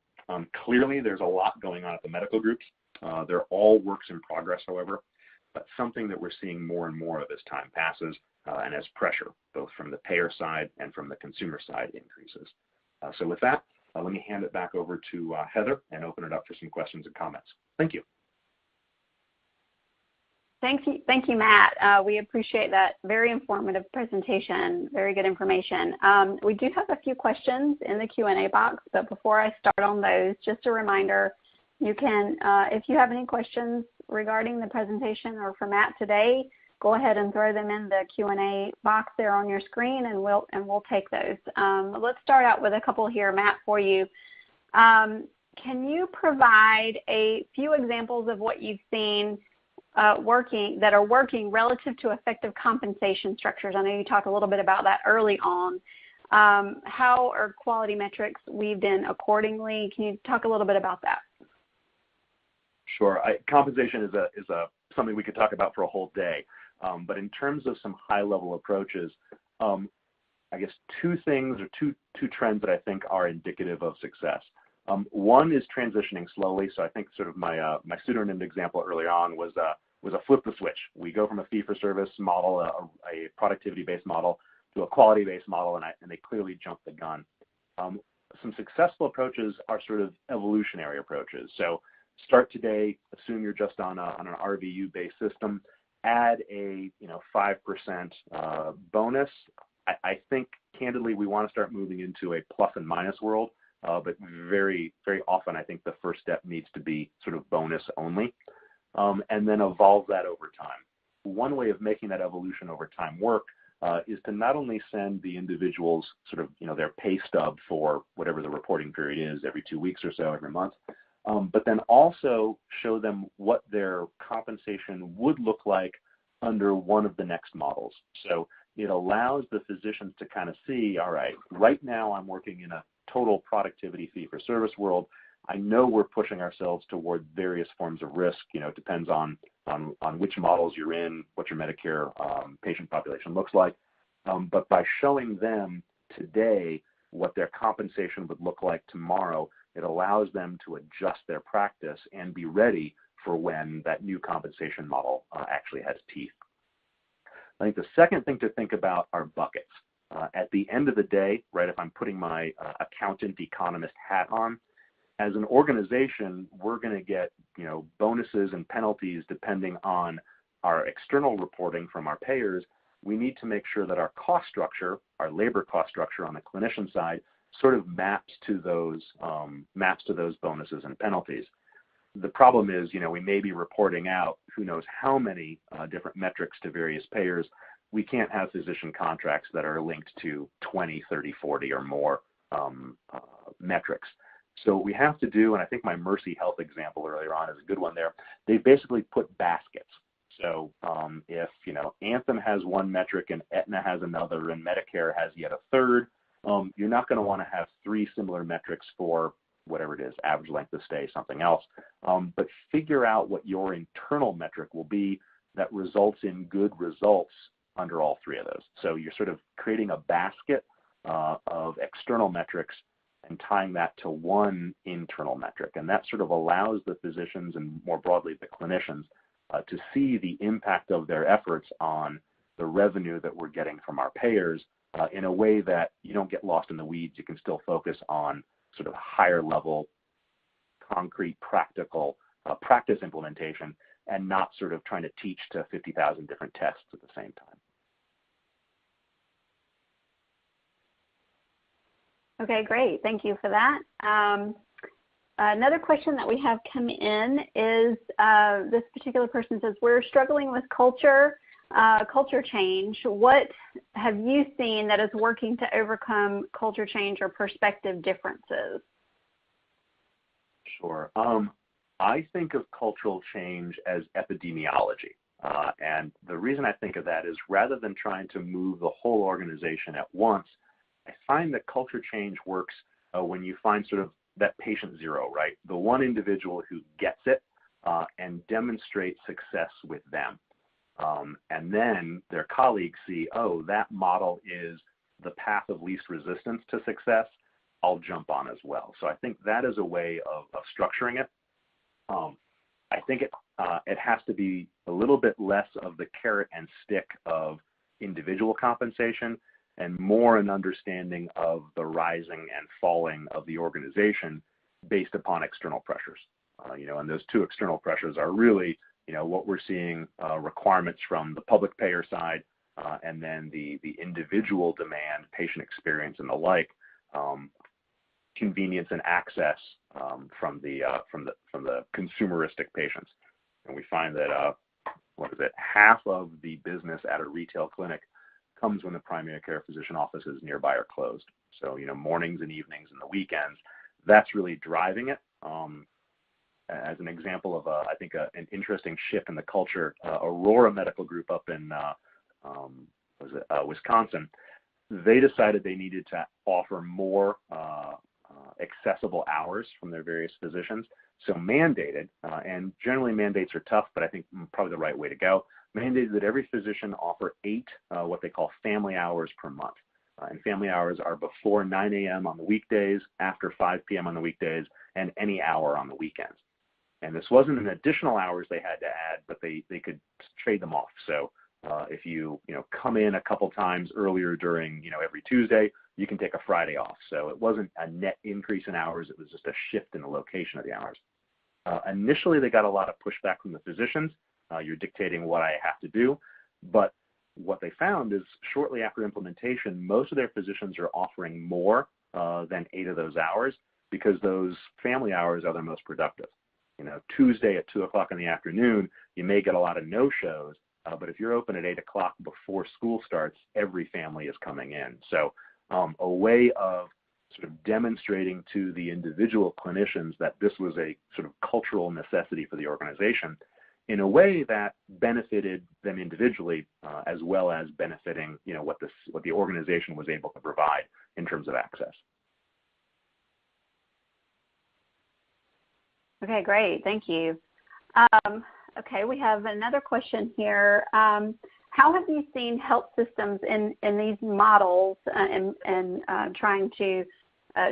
Clearly, there's a lot going on at the medical groups. They're all works in progress, however, but something that we're seeing more and more of as time passes and as pressure, both from the payer side and from the consumer side, increases. So with that, let me hand it back over to Heather and open it up for some questions and comments. Thank you. Thank you, Matt. We appreciate that very informative presentation, very good information. We do have a few questions in the Q&A box, but before I start on those, just a reminder, you can, if you have any questions regarding the presentation or for Matt today, go ahead and throw them in the Q&A box there on your screen, and we'll take those. Let's start out with a couple here, Matt, for you. Can you provide a few examples of what you've seen working relative to effective compensation structures? I know you talked a little bit about that early on. How are quality metrics weaved in accordingly? Can you talk a little bit about that? Sure. Compensation is something we could talk about for a whole day. But in terms of some high-level approaches, I guess two things or two trends that I think are indicative of success. One is transitioning slowly. So I think sort of my pseudonym example earlier on was a flip the switch. We go from a fee-for-service model, a productivity-based model, to a quality-based model, and they clearly jump the gun. Some successful approaches are sort of evolutionary approaches. So start today, assume you're just on an RVU-based system, add a 5% bonus. I think, candidly, we want to start moving into a plus and minus world, but very, very often I think the first step needs to be sort of bonus only, and then evolve that over time. One way of making that evolution over time work is to not only send the individuals sort of their pay stub for whatever the reporting period is, every 2 weeks or so, every month, but then also show them what their compensation would look like under one of the next models. So it allows the physicians to kind of see, all right now I'm working in a total productivity fee-for-service world. I know we're pushing ourselves toward various forms of risk. It depends on which models you're in, what your Medicare patient population looks like. But by showing them today what their compensation would look like tomorrow, it allows them to adjust their practice and be ready for when that new compensation model actually has teeth. I think the second thing to think about are buckets. At the end of the day, right, if I'm putting my accountant, economist hat on, as an organization, we're going to get bonuses and penalties depending on our external reporting from our payers. We need to make sure that our cost structure, our labor cost structure on the clinician side, sort of maps to those bonuses and penalties. The problem is, we may be reporting out who knows how many different metrics to various payers. We can't have physician contracts that are linked to 20, 30, 40 or more metrics. So what we have to do, and I think my Mercy Health example earlier on is a good one there, they basically put baskets. So if Anthem has one metric and Aetna has another and Medicare has yet a third, you're not going to want to have three similar metrics for whatever it is, average length of stay, something else. But figure out what your internal metric will be that results in good results under all three of those. So you're sort of creating a basket of external metrics and tying that to one internal metric. And that sort of allows the physicians and more broadly the clinicians to see the impact of their efforts on the revenue that we're getting from our payers in a way that you don't get lost in the weeds. You can still focus on sort of higher level, concrete, practical practice implementation and not sort of trying to teach to 50,000 different tests at the same time. Okay, great. Thank you for that. Another question that we have come in is this particular person says, we're struggling with culture change. What have you seen that is working to overcome culture change or perspective differences? Sure. I think of cultural change as epidemiology. And the reason I think of that is rather than trying to move the whole organization at once, I find that culture change works when you find sort of that patient zero, right? The one individual who gets it and demonstrates success with them. And then their colleagues see, oh, that model is the path of least resistance to success. I'll jump on as well. So I think that is a way of structuring it. I think it has to be a little bit less of the carrot and stick of individual compensation and more an understanding of the rising and falling of the organization based upon external pressures. And those two external pressures are really, what we're seeing requirements from the public payer side and then the individual demand, patient experience, and the like, convenience and access from the consumeristic patients. And we find that half of the business at a retail clinic comes when the primary care physician offices nearby are closed. So mornings and evenings and the weekends, that's really driving it. As an example of I think an interesting shift in the culture, Aurora Medical Group up in Wisconsin, they decided they needed to offer more accessible hours from their various physicians. So mandated, and generally mandates are tough, but I think probably the right way to go, mandated that every physician offer 8 what they call family hours per month. And family hours are before 9 a.m. on the weekdays, after 5 p.m. on the weekdays, and any hour on the weekends. And this wasn't an additional hours they had to add, but they could trade them off. So if you come in a couple times earlier during every Tuesday, you can take a Friday off. So it wasn't a net increase in hours; it was just a shift in the location of the hours. Initially, they got a lot of pushback from the physicians. You're dictating what I have to do, but what they found is shortly after implementation, most of their physicians are offering more than 8 of those hours because those family hours are their most productive. Tuesday at 2 o'clock in the afternoon, you may get a lot of no-shows, but if you're open at 8 o'clock before school starts, every family is coming in. So a way of sort of demonstrating to the individual clinicians that this was a sort of cultural necessity for the organization in a way that benefited them individually as well as benefiting what the organization was able to provide in terms of access. Okay, great. Thank you. Okay, we have another question here. How have you seen health systems in these models and trying to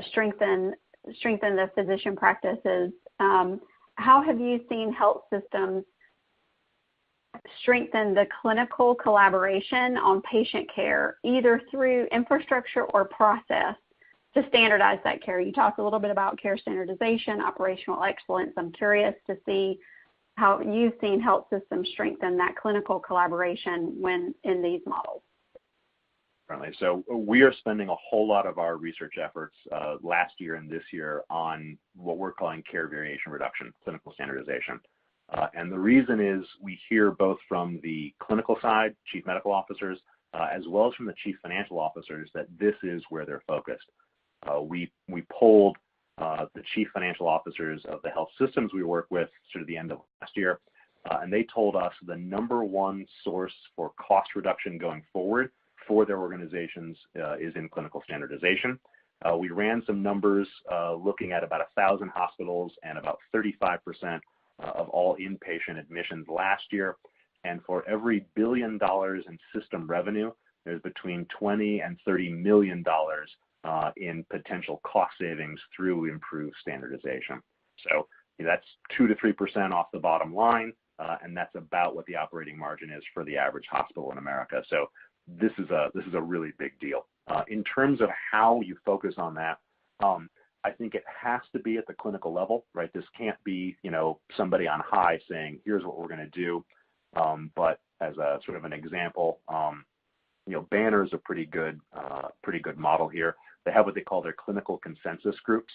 strengthen the physician practices? How have you seen health systems strengthen the clinical collaboration on patient care, either through infrastructure or process, to standardize that care? You talked a little bit about care standardization, operational excellence. I'm curious to see how you've seen health systems strengthen that clinical collaboration when in these models. Certainly. So we are spending a whole lot of our research efforts last year and this year on what we're calling care variation reduction, clinical standardization. And the reason is we hear both from the clinical side, chief medical officers, as well as from the chief financial officers that this is where they're focused. We polled the chief financial officers of the health systems we work with sort of the end of last year, and they told us the number one source for cost reduction going forward for their organizations is in clinical standardization. We ran some numbers looking at about 1,000 hospitals and about 35% of all inpatient admissions last year. And for every $1 billion in system revenue, there's between $20 and $30 million in potential cost savings through improved standardization. So that's 2 to 3% off the bottom line, and that's about what the operating margin is for the average hospital in America. So this is a really big deal. In terms of how you focus on that, I think it has to be at the clinical level, right? This can't be, somebody on high saying, here's what we're going to do. But as a sort of an example, Banner is a pretty good model here. They have what they call their clinical consensus groups.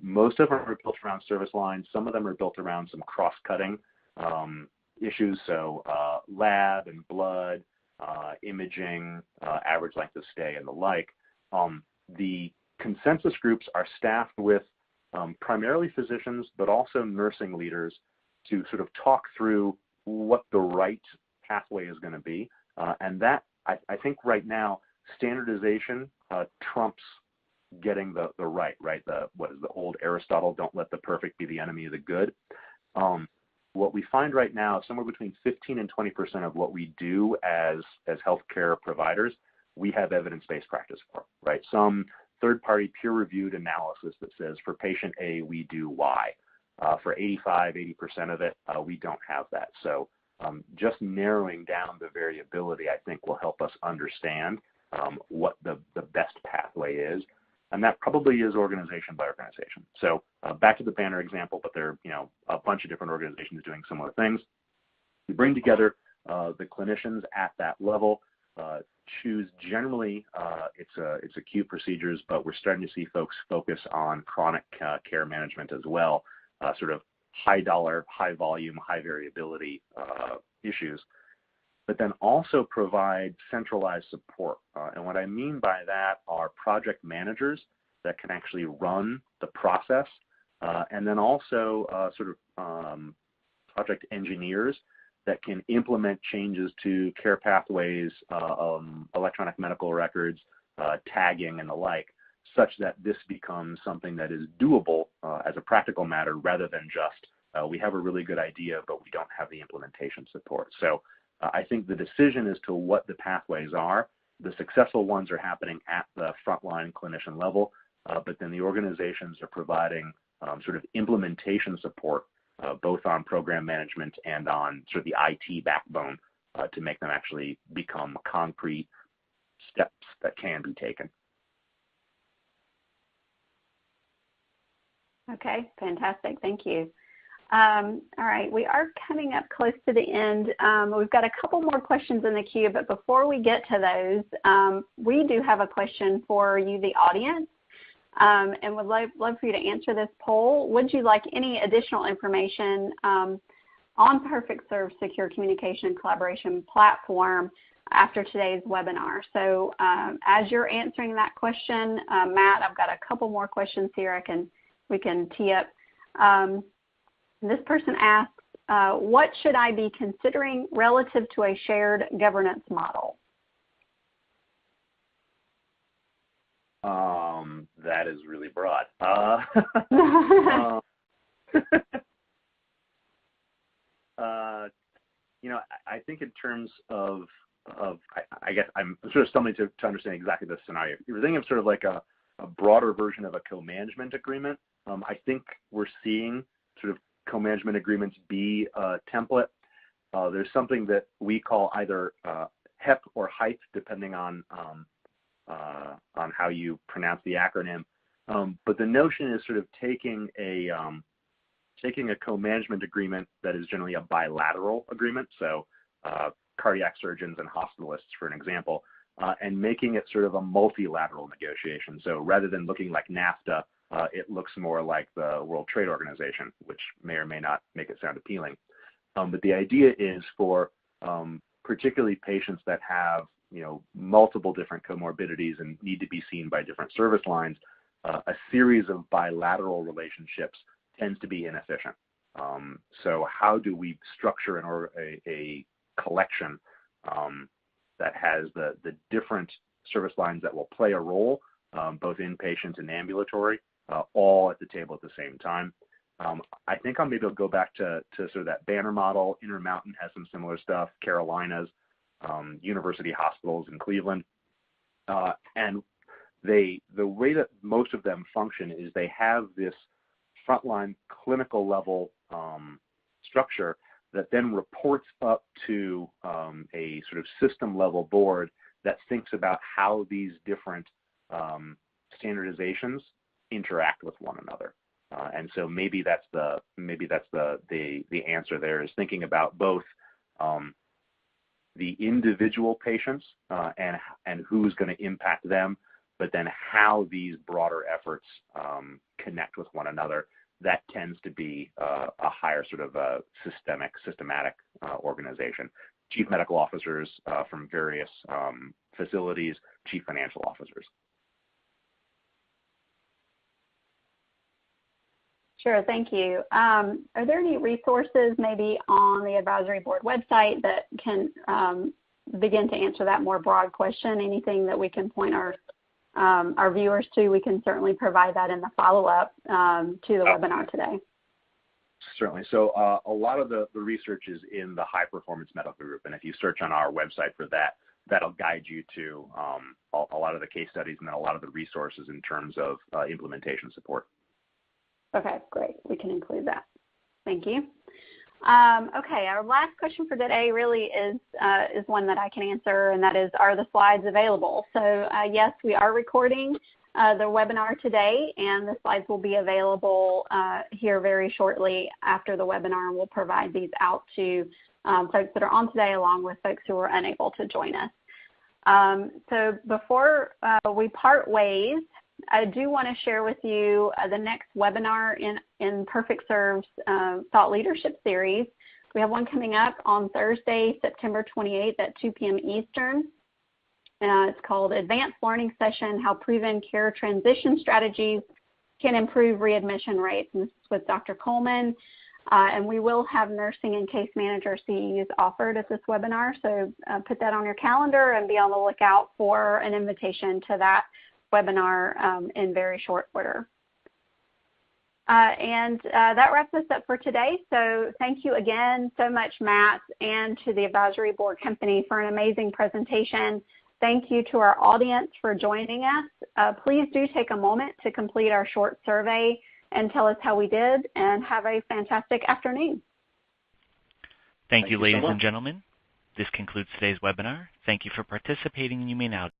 Most of them are built around service lines. Some of them are built around some cross-cutting issues. So lab and blood, imaging, average length of stay, and the like. The consensus groups are staffed with primarily physicians, but also nursing leaders to sort of talk through what the right pathway is going to be. And that, I think right now, standardization trumps getting the right, what is the old Aristotle, don't let the perfect be the enemy of the good. What we find right now, somewhere between 15 and 20% of what we do as healthcare providers, we have evidence-based practice for, right? Some third-party peer-reviewed analysis that says for patient A, we do Y. For 80% of it, we don't have that. So just narrowing down the variability, I think, will help us understand what the best pathway is. And that probably is organization by organization. So back to the Banner example, but there are a bunch of different organizations doing similar things. We bring together the clinicians at that level, choose generally it's acute procedures, but we're starting to see folks focus on chronic care management as well, sort of high dollar, high volume, high variability issues, but then also provide centralized support. And what I mean by that are project managers that can actually run the process, and then also project engineers that can implement changes to care pathways, electronic medical records, tagging, and the like, such that this becomes something that is doable as a practical matter rather than just we have a really good idea, but we don't have the implementation support. So I think the decision as to what the pathways are, the successful ones are happening at the frontline clinician level, but then the organizations are providing sort of implementation support, both on program management and on sort of the IT backbone to make them actually become concrete steps that can be taken. Okay, fantastic. Thank you. All right, we are coming up close to the end. We've got a couple more questions in the queue, but before we get to those, we do have a question for you, the audience, and would love for you to answer this poll. Would you like any additional information on PerfectServe Secure Communication and Collaboration Platform after today's webinar? So as you're answering that question, Matt, I've got a couple more questions here we can tee up. This person asks, what should I be considering relative to a shared governance model? That is really broad. I think in terms of I guess I'm sort of stumbling to understand exactly the scenario. You're thinking of sort of like a broader version of a co-management agreement. I think we're seeing sort of co-management agreements be a template. There's something that we call either HEP or HYPE, depending on how you pronounce the acronym. But the notion is sort of taking a co-management agreement that is generally a bilateral agreement, so cardiac surgeons and hospitalists, for an example, and making it sort of a multilateral negotiation. So rather than looking like NAFTA, it looks more like the World Trade Organization, which may or may not make it sound appealing. But the idea is for particularly patients that have multiple different comorbidities and need to be seen by different service lines, a series of bilateral relationships tends to be inefficient. So how do we structure a collection that has the different service lines that will play a role, both inpatient and ambulatory, all at the table at the same time? I think maybe I'll go back to sort of that Banner model. Intermountain has some similar stuff, Carolinas, University Hospitals in Cleveland. And the way that most of them function is they have this frontline clinical level structure that then reports up to a sort of system level board that thinks about how these different standardizations interact with one another. And so maybe that's the answer there, is thinking about both the individual patients and who's going to impact them, but then how these broader efforts connect with one another. That tends to be a higher sort of systematic organization. Chief medical officers from various facilities, chief financial officers. Sure, thank you. Are there any resources maybe on the advisory board website that can begin to answer that more broad question? Anything that we can point our our viewers too, we can certainly provide that in the follow-up to the webinar today. Certainly. So a lot of the research is in the high performance medical group, and if you search on our website for that, that'll guide you to a lot of the case studies and then a lot of the resources in terms of implementation support. Okay, great. We can include that. Thank you. Okay, our last question for today really is one that I can answer, and that is, are the slides available? So yes, we are recording the webinar today, and the slides will be available here very shortly after the webinar, and we'll provide these out to folks that are on today along with folks who are unable to join us. So before we part ways, I do want to share with you the next webinar in PerfectServe's Thought Leadership Series. We have one coming up on Thursday, September 28th at 2 p.m. Eastern. It's called Advanced Learning Session, How Proven Care Transition Strategies Can Improve Readmission Rates. And this is with Dr. Coleman. And we will have nursing and case manager CEUs offered at this webinar. So put that on your calendar and be on the lookout for an invitation to that webinar in very short order. And that wraps us up for today. So thank you again so much, Matt, and to the Advisory Board Company for an amazing presentation. Thank you to our audience for joining us. Please do take a moment to complete our short survey and tell us how we did, and have a fantastic afternoon. Thank you, ladies and gentlemen. This concludes today's webinar. Thank you for participating, and you may now